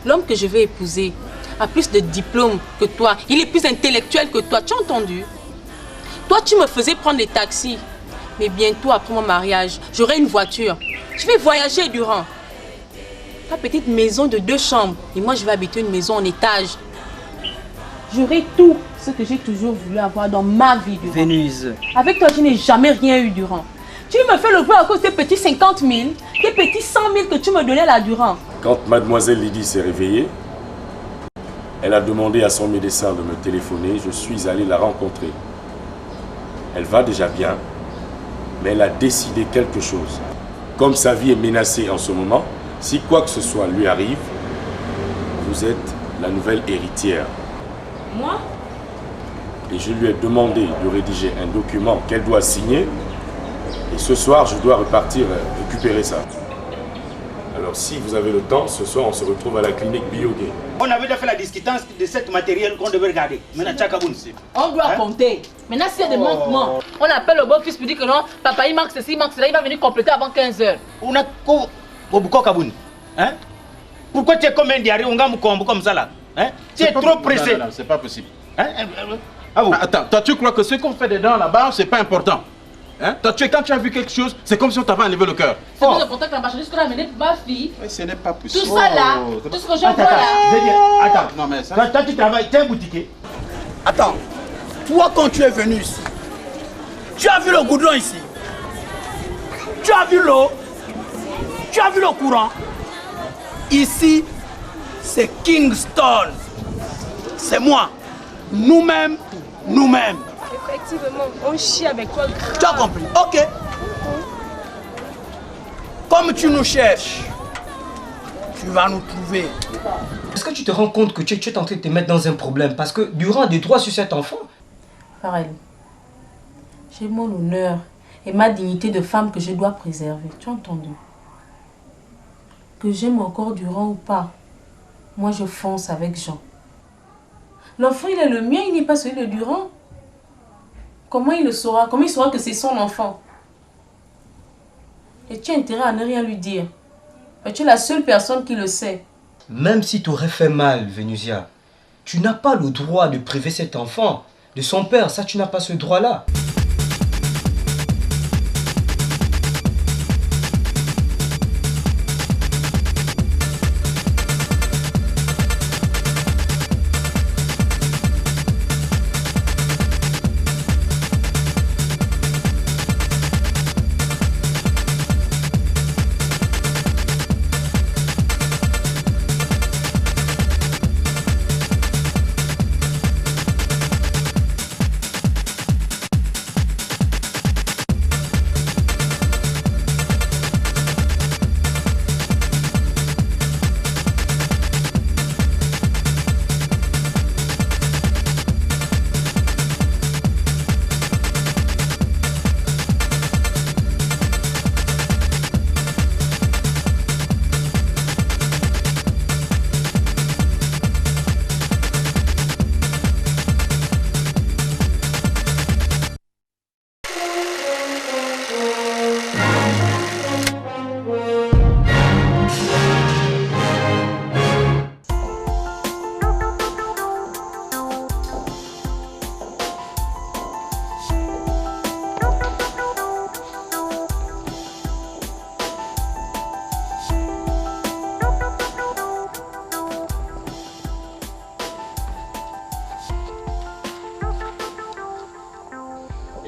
L'homme que je vais épouser a plus de diplômes que toi. Il est plus intellectuel que toi. Tu as entendu? Toi, tu me faisais prendre les taxis. Mais bientôt, après mon mariage, j'aurai une voiture. Je vais voyager durant. Ta petite maison de 2 chambres. Et moi, je vais habiter une maison en étage. J'aurai tout ce que j'ai toujours voulu avoir dans ma vie durant. Vénus. Avec toi, je n'ai jamais rien eu durant. Tu me fais le bois à cause des petits 50 000, des petits 100 000 que tu me donnais là durant. Quand mademoiselle Lydie s'est réveillée, elle a demandé à son médecin de me téléphoner. Je suis allé la rencontrer. Elle va déjà bien, mais elle a décidé quelque chose. Comme sa vie est menacée en ce moment, si quoi que ce soit lui arrive, vous êtes la nouvelle héritière. Moi? Et je lui ai demandé de rédiger un document qu'elle doit signer. Et ce soir, je dois repartir récupérer ça. Alors si vous avez le temps, ce soir, on se retrouve à la clinique Biogay. On avait déjà fait la discutance de cette matériel qu'on devait regarder. Maintenant, Tchakaboun. On doit compter. Maintenant, s'il y a des manquements, on appelle le beau-fils pour dire que non, papa, il manque ceci, il manque cela, il va venir compléter avant 15 h. On a Bobuko Kaboun. Hein? Pourquoi tu es comme un diarrhée, on gagne comme ça là? Hein? Tu es trop pressé. Non, c'est pas possible. Hein? Attends, toi tu crois que ce qu'on fait dedans là-bas, c'est pas important? Hein? Toi, quand tu as vu quelque chose, c'est comme si on t'avait enlevé le cœur. C'est plus important que la marchandise qu'on a amenée ma fille. Mais ce n'est pas possible. Tout ça là, tout ce que je vois là. Attends, Non mais ça... toi tu travailles, tu es un boutiquier. Attends, toi quand tu es venu ici, tu as vu le goudron ici? Tu as vu l'eau? Tu as vu le courant? Ici, c'est Kingston. C'est moi. Nous-mêmes. Effectivement, on chie avec toi grave. Tu as compris? Ok. Comme tu nous cherches, tu vas nous trouver. Est-ce que tu te rends compte que tu es en train de te mettre dans un problème? Parce que durant des droits sur cet enfant. Pareil. J'ai mon honneur et ma dignité de femme que je dois préserver. Tu as entendu? Que j'aime encore Durand ou pas, moi je fonce avec Jean. L'enfant il est le mien, il n'est pas celui de Durand. Comment il le saura? Comment il saura que c'est son enfant? Et tu as intérêt à ne rien lui dire. Mais tu es la seule personne qui le sait. Même si tu aurais fait mal, Vénusia, tu n'as pas le droit de priver cet enfant de son père. Ça, tu n'as pas ce droit-là.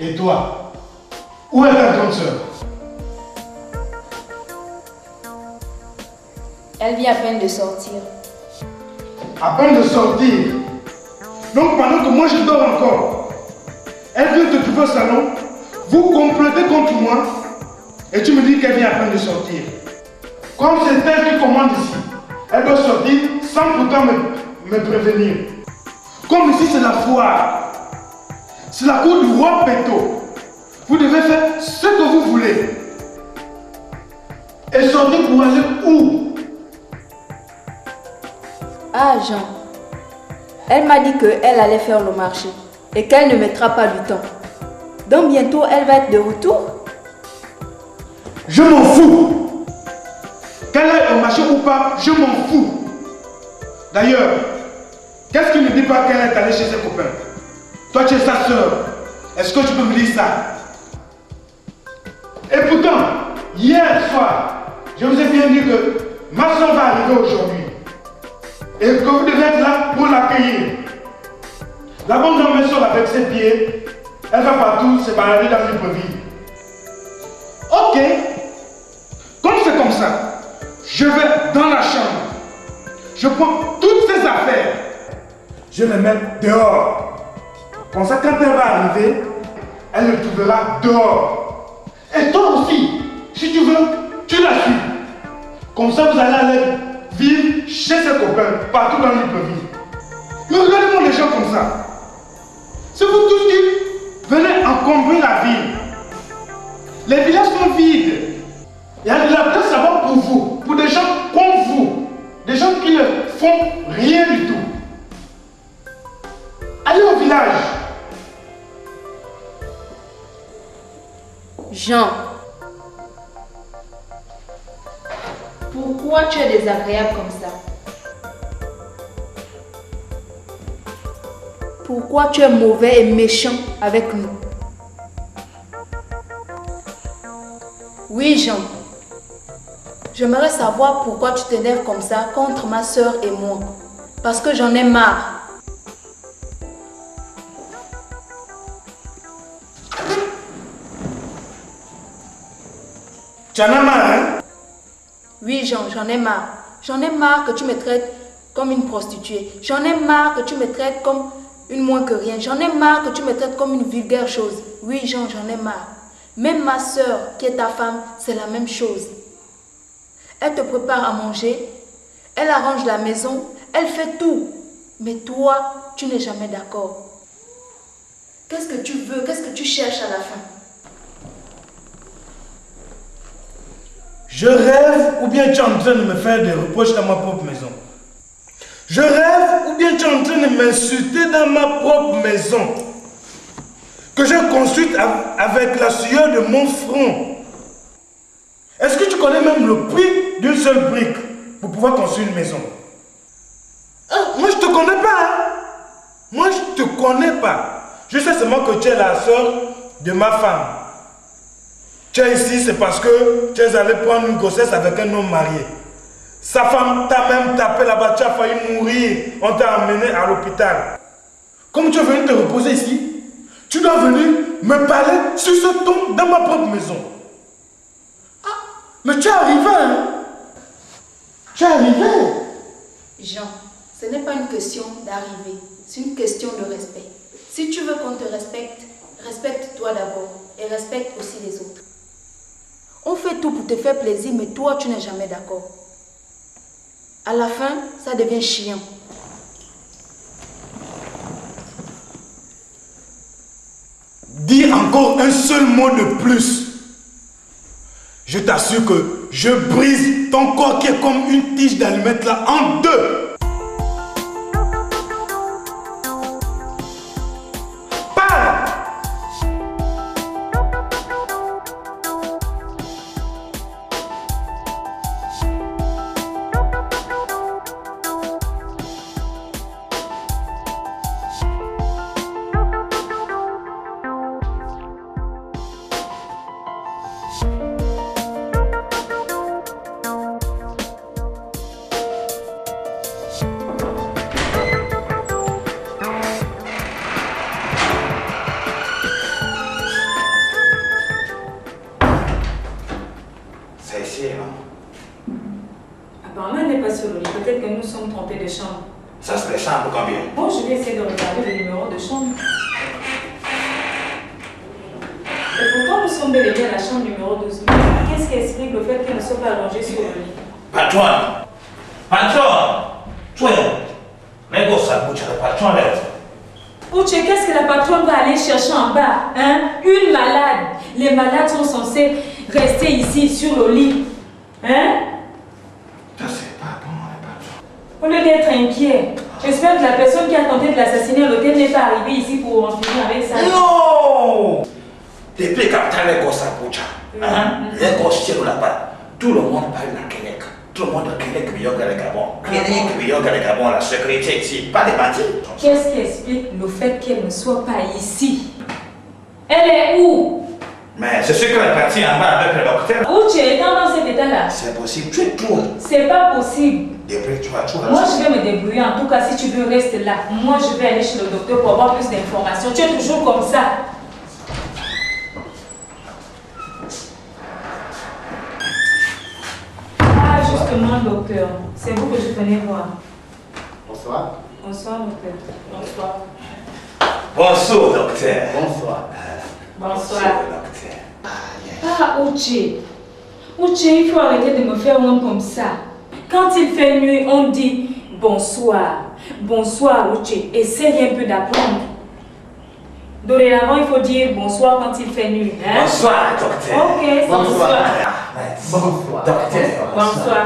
Et toi, où est ta grande sœur? Elle vient à peine de sortir. À peine de sortir. Donc pendant que moi je dors encore, elle vient te trouver au salon, vous complotez contre moi, et tu me dis qu'elle vient à peine de sortir. Comme c'est elle qui commande ici, elle doit sortir sans pourtant me prévenir. Comme ici c'est la foire. C'est la cour du roi Péto. Vous devez faire ce que vous voulez. Et sortir pour aller où? Ah, Jean. Elle m'a dit qu'elle allait faire le marché et qu'elle ne mettra pas du temps. Donc bientôt, elle va être de retour. Je m'en fous. Qu'elle aille au marché ou pas, je m'en fous. D'ailleurs, qu'est-ce qui ne dit pas qu'elle est allée chez ses copains? Toi, tu es sa soeur. Est-ce que tu peux me dire ça? Et pourtant, hier soir, je vous ai bien dit que ma soeur va arriver aujourd'hui. Et que vous devez être là pour l'accueillir. La bonne dame me sort avec ses pieds. Elle va partout se balader dans une vie. Ok. Comme c'est comme ça, je vais dans la chambre. Je prends toutes ses affaires. Je les mets dehors. Comme ça, quand elle va arriver, elle le trouvera dehors. Et toi aussi, si tu veux, tu la suis. Comme ça, vous allez aller vivre chez ses copains, partout dans l'Hyperville. Mais regardez-moi les gens comme ça. C'est vous tous qui venez encombrer la ville. Les villages sont vides. Il y a de la place là-bas pour vous, pour des gens comme vous. Des gens qui ne font rien du tout. Allez au village. Jean, pourquoi tu es désagréable comme ça? Pourquoi tu es mauvais et méchant avec nous? Oui, Jean. J'aimerais savoir pourquoi tu t'énerves comme ça contre ma soeur et moi. Parce que j'en ai marre. Tu en as marre, hein? Oui, Jean, j'en ai marre. J'en ai marre que tu me traites comme une prostituée. J'en ai marre que tu me traites comme une moins que rien. J'en ai marre que tu me traites comme une vulgaire chose. Oui, Jean, j'en ai marre. Même ma soeur, qui est ta femme, c'est la même chose. Elle te prépare à manger, elle arrange la maison, elle fait tout. Mais toi, tu n'es jamais d'accord. Qu'est-ce que tu veux? Qu'est-ce que tu cherches à la fin? Je rêve ou bien tu es en train de me faire des reproches dans ma propre maison. Je rêve ou bien tu es en train de m'insulter dans ma propre maison. Que j'ai construite avec la sueur de mon front. Est-ce que tu connais même le prix d'une seule brique pour pouvoir construire une maison? Moi je te connais pas. Hein? Moi je te connais pas. Je sais seulement que tu es la soeur de ma femme. Tu es ici, c'est parce que tu es allé prendre une grossesse avec un homme marié. Sa femme t'a même tapé là-bas, tu as failli mourir. On t'a emmené à l'hôpital. Comme tu es venu te reposer ici, tu dois venir me parler sur ce ton dans ma propre maison. Ah, mais tu es arrivé, hein? Tu es arrivé. Jean, ce n'est pas une question d'arriver, c'est une question de respect. Si tu veux qu'on te respecte, respecte-toi d'abord et respecte aussi les autres. On fait tout pour te faire plaisir, mais toi, tu n'es jamais d'accord. À la fin, ça devient chiant. Dis encore un seul mot de plus. Je t'assure que je brise ton corps qui est comme une tige d'allumette là en deux. Apparemment, elle n'est pas sur le lit. Peut-être que nous sommes trompés de chambre. Ça serait chambre combien? Bon, je vais essayer de regarder le numéro de chambre. Et pourquoi nous sommes bel et bien à la chambre numéro 12? Qu'est-ce qui explique le fait qu'elle ne soit pas allongée sur le lit? Patron! Patron! Tu es... Mais go ça, bouche, le patron là. Ouche, qu'est-ce que la patronne va aller chercher en bas? Hein? Une malade. Les malades sont censés rester ici, sur le lit. Hein? Ça c'est pas bon, le patron. Au lieu d'être inquiet, j'espère que la personne qui a tenté de l'assassiner à l'hôtel n'est pas arrivée ici pour en finir avec ça. Non! Depuis que tu as les gosses à bouche, les gosses sur là-bas, tout le monde parle la Kényaka. Tout le monde connaît que Biyoga est Gabon. Connaît que Biyoga est Gabon, la sécurité ici, pas des bandits. Qu'est-ce qui explique le fait qu'elle ne soit pas ici? Elle est où? Mais c'est sûr qu'elle est partie en bas avec le docteur. Où tu es dans cet état-là? C'est possible, tu es tout. C'est pas possible. Débrouille, tu vas tout. Moi, je vais me débrouiller. En tout cas, si tu veux rester là, moi, je vais aller chez le docteur pour avoir plus d'informations. Tu es toujours comme ça. Ah, justement, docteur. C'est vous que je venais voir. Bonsoir. Bonsoir, docteur. Bonsoir. Bonsoir, docteur. Bonsoir. Bonsoir. Docteur. Ah, Uche. Uche, il faut arrêter de me faire honte comme ça. Quand il fait nuit, on dit bonsoir. Bonsoir, Uche. Essaye un peu d'apprendre. Dorénavant, il faut dire bonsoir quand il fait nuit. Hein? Bonsoir, docteur. Ok, bonsoir. Bonsoir. Docteur. Bonsoir.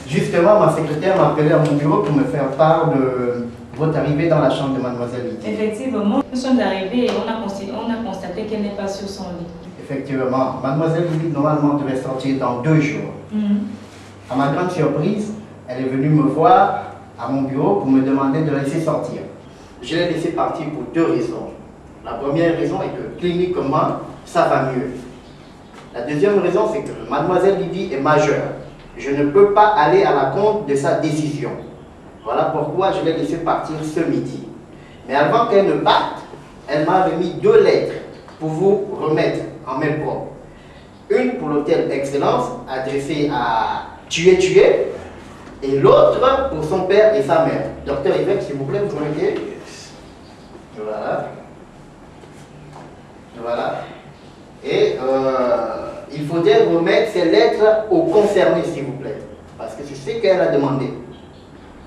Justement, ma secrétaire m'a appelé à mon bureau pour me faire part de votre arrivée dans la chambre de mademoiselle Lydie. Effectivement, nous sommes arrivés et on a constaté qu'elle n'est pas sur son lit. Effectivement, mademoiselle Lydie normalement devait sortir dans 2 jours. À ma grande surprise, elle est venue me voir à mon bureau pour me demander de la laisser sortir. Je l'ai laissé partir pour 2 raisons. La première raison est que cliniquement, ça va mieux. La deuxième raison, c'est que mademoiselle Lydie est majeure. Je ne peux pas aller à la compte de sa décision. Voilà pourquoi je l'ai laissé partir ce midi. Mais avant qu'elle ne parte, elle m'a remis 2 lettres pour vous remettre en main propre. Une pour l'hôtel Excellence, adressée à Tué, et l'autre pour son père et sa mère. Docteur Yvette, s'il vous plaît, vous remettez. Voilà. Voilà. Et il faudrait remettre ces lettres aux concernés, s'il vous plaît. Parce que c'est ce qu'elle a demandé.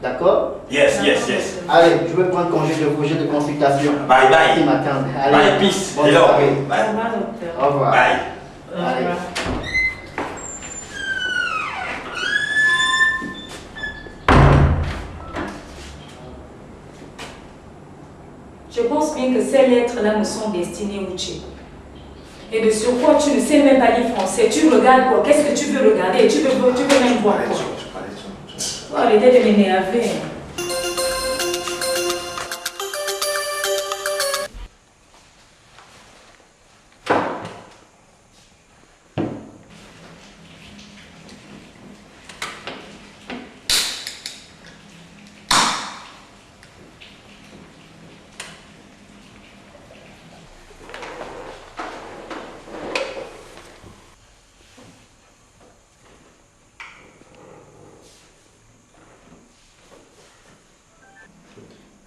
D'accord? Yes, yes, yes. Allez, je vais prendre congé de projet de consultation. Bye, bye. Qui m'attendent. Allez. Bye, peace. Bonne Hello. soirée. Bye. Au revoir. Bye. Allez. Je pense bien que ces lettres-là me sont destinées, Uche. Et de surcroît, tu ne sais même pas lire français. Tu regardes quoi? Qu'est-ce que tu veux regarder? Tu veux même voir quoi? Oh, arrêtez de m'énerver.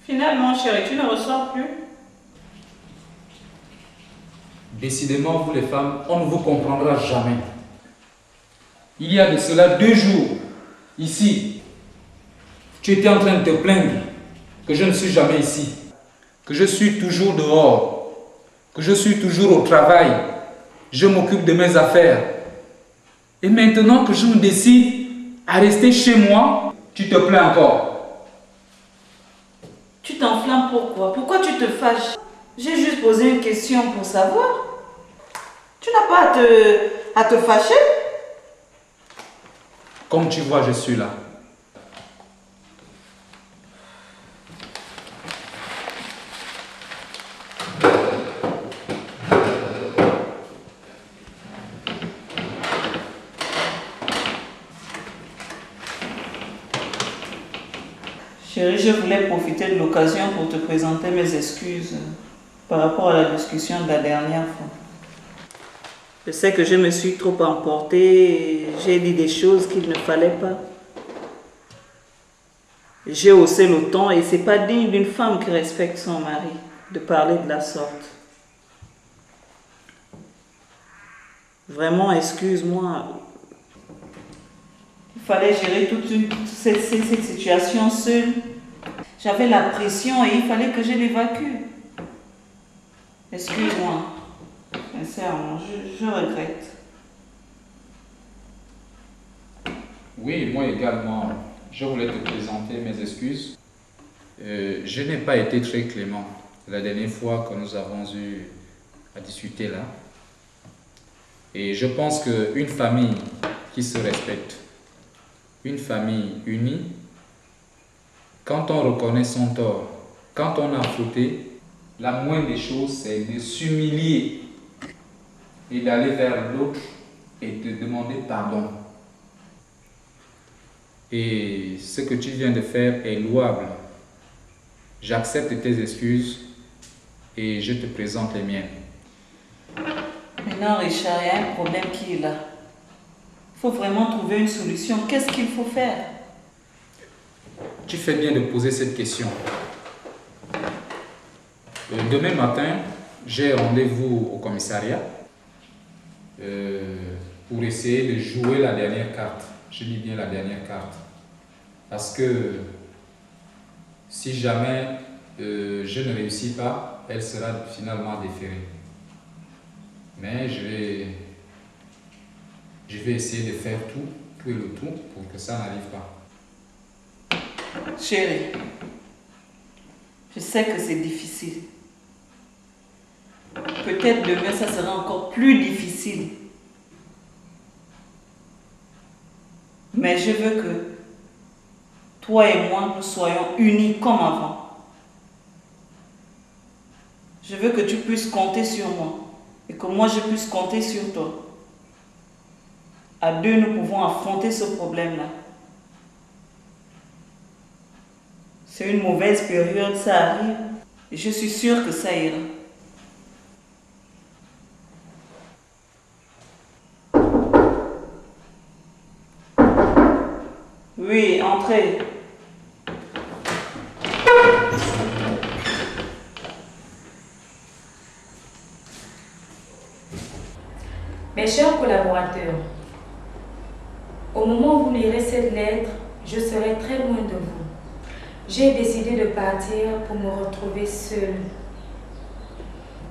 Finalement, chérie, tu ne ressors plus? Décidément, vous les femmes, on ne vous comprendra jamais. Il y a de cela 2 jours, ici, tu étais en train de te plaindre que je ne suis jamais ici, que je suis toujours dehors, que je suis toujours au travail, je m'occupe de mes affaires. Et maintenant que je me décide à rester chez moi, tu te plains encore. Tu t'enflammes pourquoi? Pourquoi tu te fâches? J'ai juste posé une question pour savoir. Tu n'as pas à te fâcher? Comme tu vois, je suis là. Chérie, je voulais profiter de l'occasion pour te présenter mes excuses par rapport à la discussion de la dernière fois. Je sais que je me suis trop emportée, j'ai dit des choses qu'il ne fallait pas. J'ai haussé le ton et c'est pas digne d'une femme qui respecte son mari de parler de la sorte. Vraiment, excuse-moi. Il fallait gérer toute cette situation seule. J'avais la pression et il fallait que je l'évacue. Excuse-moi. Sincèrement, je regrette. Oui, moi également, je voulais te présenter mes excuses. Je n'ai pas été très clément la dernière fois que nous avons eu à discuter là. Et je pense qu'une famille qui se respecte une famille unie, quand on reconnaît son tort, quand on a fauté, la moindre des choses, c'est de s'humilier et d'aller vers l'autre et de demander pardon. Et ce que tu viens de faire est louable. J'accepte tes excuses et je te présente les miennes. Maintenant, Richard, il y a un problème qui est là. Il faut vraiment trouver une solution. Qu'est-ce qu'il faut faire? Tu fais bien de poser cette question. Demain matin, j'ai rendez-vous au commissariat pour essayer de jouer la dernière carte. Je dis bien la dernière carte. Parce que si jamais je ne réussis pas, elle sera finalement déférée. Mais je vais essayer de faire tout et le tout pour que ça n'arrive pas. Chérie, je sais que c'est difficile. Peut-être demain, ça sera encore plus difficile. Mais je veux que toi et moi, nous soyons unis comme avant. Je veux que tu puisses compter sur moi et que moi, je puisse compter sur toi. À deux, nous pouvons affronter ce problème-là. C'est une mauvaise période, ça arrive. Et je suis sûre que ça ira. Oui, entrez. Mes chers collaborateurs, au moment où vous lirez cette lettre, je serai très loin de vous. J'ai décidé de partir pour me retrouver seule,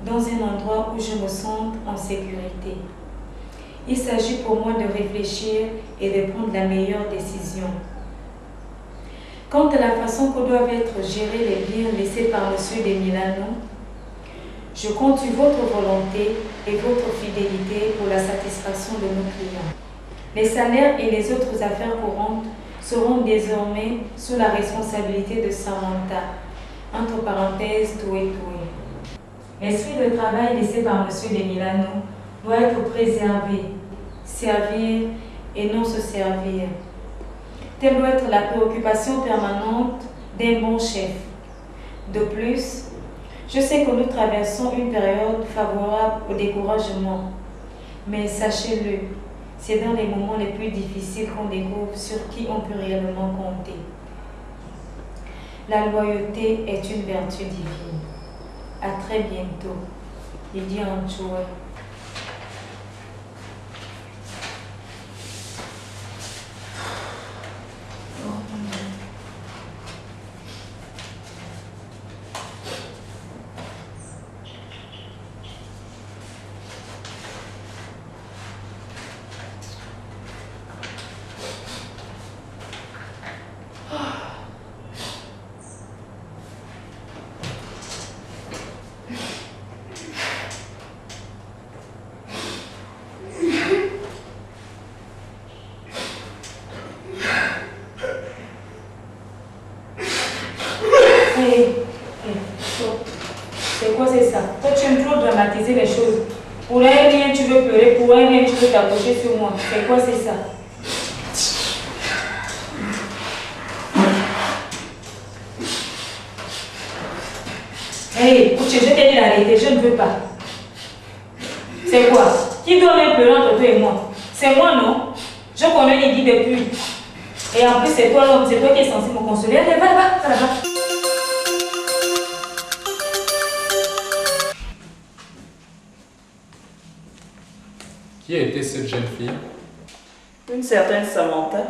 dans un endroit où je me sente en sécurité. Il s'agit pour moi de réfléchir et de prendre la meilleure décision. Quant à la façon que doivent être gérés les biens laissés par M. de Milano, je compte sur votre volonté et votre fidélité pour la satisfaction de nos clients. Les salaires et les autres affaires courantes seront désormais sous la responsabilité de Samantha, entre parenthèses, Toué. L'esprit de travail laissé par M. de Milano doit être préservé, servir et non se servir. Telle doit être la préoccupation permanente d'un bon chef. De plus, je sais que nous traversons une période favorable au découragement. Mais sachez-le, c'est dans les moments les plus difficiles qu'on découvre sur qui on peut réellement compter. La loyauté est une vertu divine. À très bientôt. Lydie Anchoua. C'est quoi c'est ça? Toi tu aimes trop dramatiser les choses. Pour un rien tu veux pleurer, pour un rien tu veux t'approcher sur moi. C'est quoi c'est ça? Hey, Ouché, je t'ai dit d'arrêter, je ne veux pas. C'est quoi? Qui doit même pleurer entre toi et moi? C'est moi, non? Je connais Lydie depuis. Et en plus, c'est toi l'homme, c'est toi qui es censé me consoler. Allez, va là-bas. Qui était cette jeune fille? Une certaine Samantha.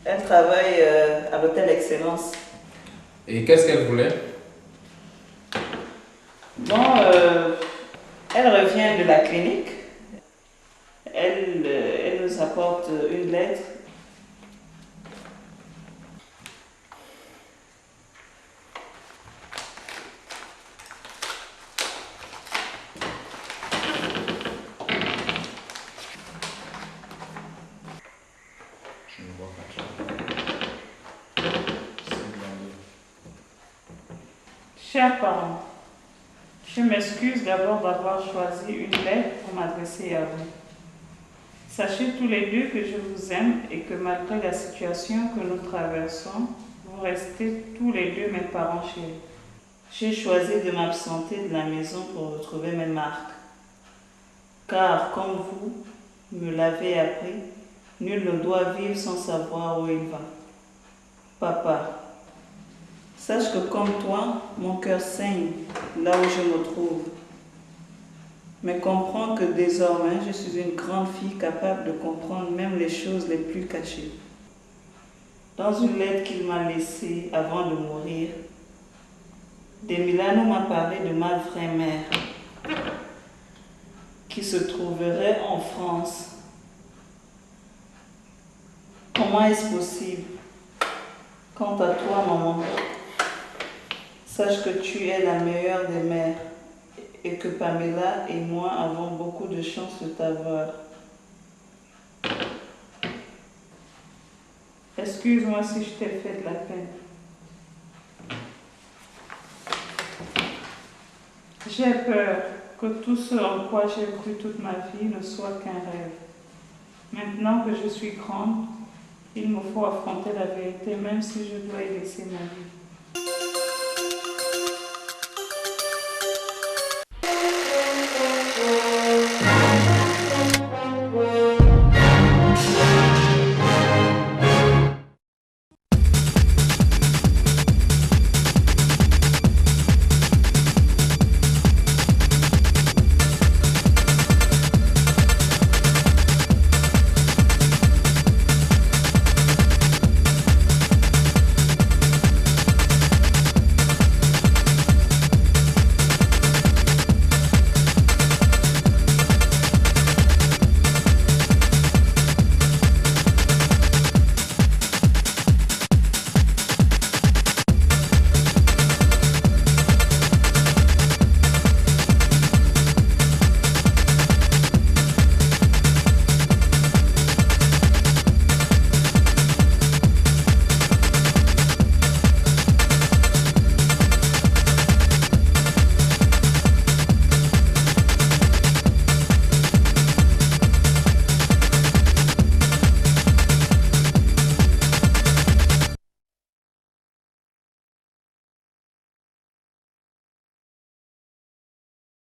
Elle travaille à l'hôtel Excellence. Et qu'est-ce qu'elle voulait? Bon, elle revient de la clinique. Elle nous apporte une lettre. Je ne vois pas. Chers parents, je m'excuse d'abord d'avoir choisi une lettre pour m'adresser à vous. Sachez tous les deux que je vous aime et que malgré la situation que nous traversons, vous restez tous les deux mes parents chéris. J'ai choisi de m'absenter de la maison pour retrouver mes marques. Car, comme vous me l'avez appris, nul ne doit vivre sans savoir où il va. Papa, sache que comme toi, mon cœur saigne là où je me trouve. Mais comprends que désormais, je suis une grande fille capable de comprendre même les choses les plus cachées. Dans une lettre qu'il m'a laissée avant de mourir, Demilano m'a parlé de ma vraie mère, qui se trouverait en France. Comment est-ce possible? Quant à toi, maman, sache que tu es la meilleure des mères et que Pamela et moi avons beaucoup de chance de t'avoir. Excuse-moi si je t'ai fait de la peine. J'ai peur que tout ce en quoi j'ai cru toute ma vie ne soit qu'un rêve. Maintenant que je suis grande, il me faut affronter la vérité, même si je dois y laisser ma vie.